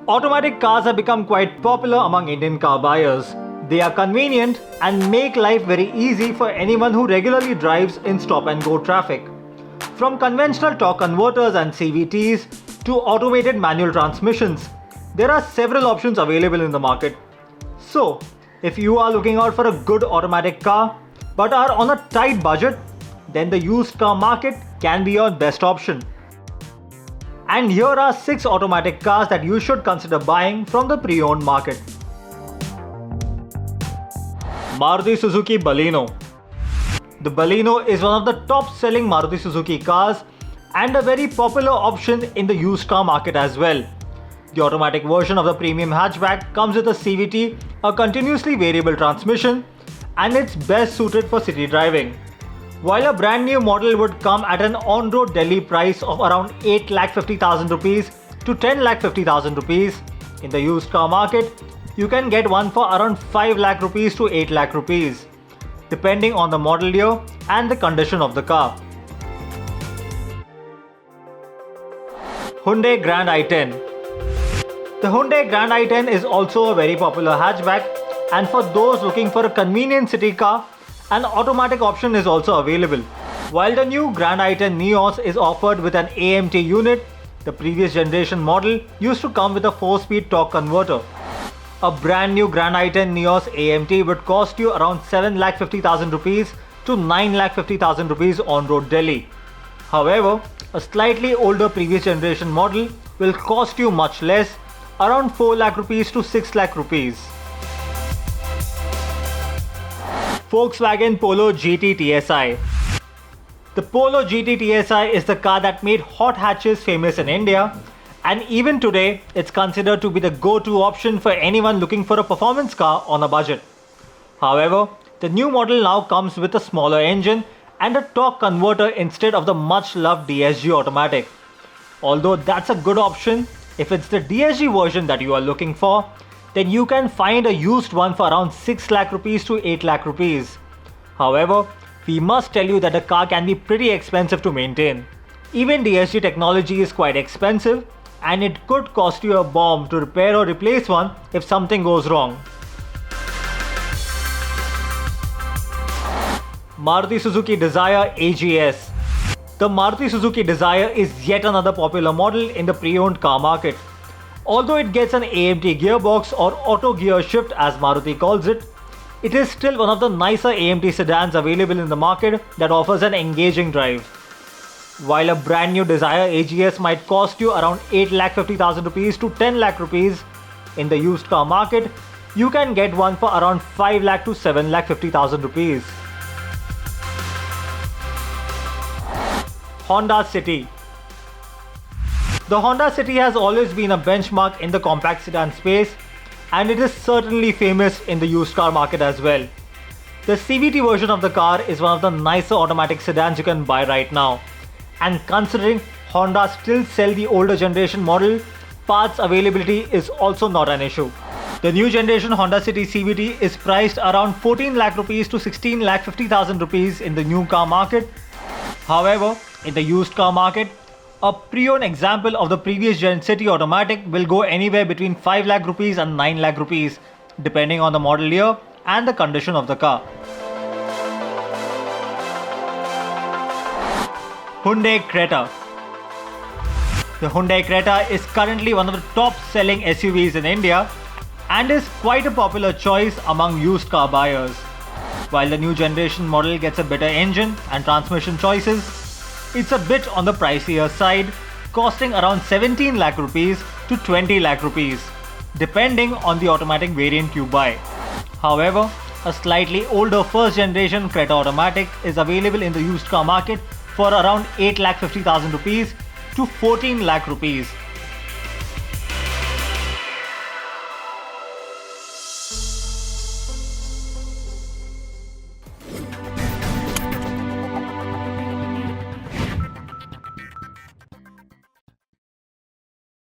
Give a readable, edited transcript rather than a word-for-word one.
Automatic cars have become quite popular among Indian car buyers. They are convenient and make life very easy for anyone who regularly drives in stop and go traffic. From conventional torque converters and CVTs to automated manual transmissions, there are several options available in the market. So, if you are looking out for a good automatic car but are on a tight budget, then the used car market can be your best option. And here are 6 automatic cars that you should consider buying from the pre-owned market. Maruti Suzuki Baleno. The Baleno is one of the top selling Maruti Suzuki cars and a very popular option in the used car market as well. The automatic version of the premium hatchback comes with a CVT, a continuously variable transmission, and it's best suited for city driving. While a brand new model would come at an on-road Delhi price of around 8,50,000 rupees to 10,50,000 rupees, in the used car market, you can get one for around 5 lakh rupees to 8 lakh rupees, depending on the model year and the condition of the car. Hyundai Grand i10. The Hyundai Grand i10 is also a very popular hatchback, and for those looking for a convenient city car, an automatic option is also available. While the new Grand i10 Nios is offered with an AMT unit, the previous generation model used to come with a 4-speed torque converter. A brand new Grand i10 Nios AMT would cost you around 7,50,000 rupees to 9,50,000 rupees on road Delhi. However, a slightly older previous generation model will cost you much less, around 4 lakh rupees to 6 lakh rupees. Volkswagen Polo GT TSI. The Polo GT TSI is the car that made hot hatches famous in India, and even today it's considered to be the go-to option for anyone looking for a performance car on a budget. However, the new model now comes with a smaller engine and a torque converter instead of the much-loved DSG automatic. Although that's a good option, if it's the DSG version that you are looking for, then you can find a used one for around 6 lakh rupees to 8 lakh rupees. However, we must tell you that the car can be pretty expensive to maintain. Even DSG technology is quite expensive, and it could cost you a bomb to repair or replace one if something goes wrong. Maruti Suzuki Dzire AGS. The Maruti Suzuki Dzire is yet another popular model in the pre-owned car market. Although it gets an AMT gearbox or auto gear shift as Maruti calls it, it is still one of the nicer AMT sedans available in the market that offers an engaging drive. While a brand new Dzire AGS might cost you around 8,50,000 rupees to 10 lakh rupees, in the used car market, you can get one for around 5 lakh to 7,50,000 rupees. Honda City. The Honda City has always been a benchmark in the compact sedan space, and it is certainly famous in the used car market as well. The CVT version of the car is one of the nicer automatic sedans you can buy right now. And considering Honda still sell the older generation model, parts availability is also not an issue. The new generation Honda City CVT is priced around 14 lakh rupees to 16 lakh 50,000 rupees in the new car market. However, in the used car market, a pre-owned example of the previous gen City automatic will go anywhere between 5 lakh rupees and 9 lakh rupees, depending on the model year and the condition of the car. Hyundai Creta. The Hyundai Creta is currently one of the top selling SUVs in India and is quite a popular choice among used car buyers. While the new generation model gets a better engine and transmission choices, it's a bit on the pricier side, costing around 17 lakh rupees to 20 lakh rupees, depending on the automatic variant you buy. However, a slightly older first generation Creta automatic is available in the used car market for around 8,50,000 rupees to 14 lakh rupees,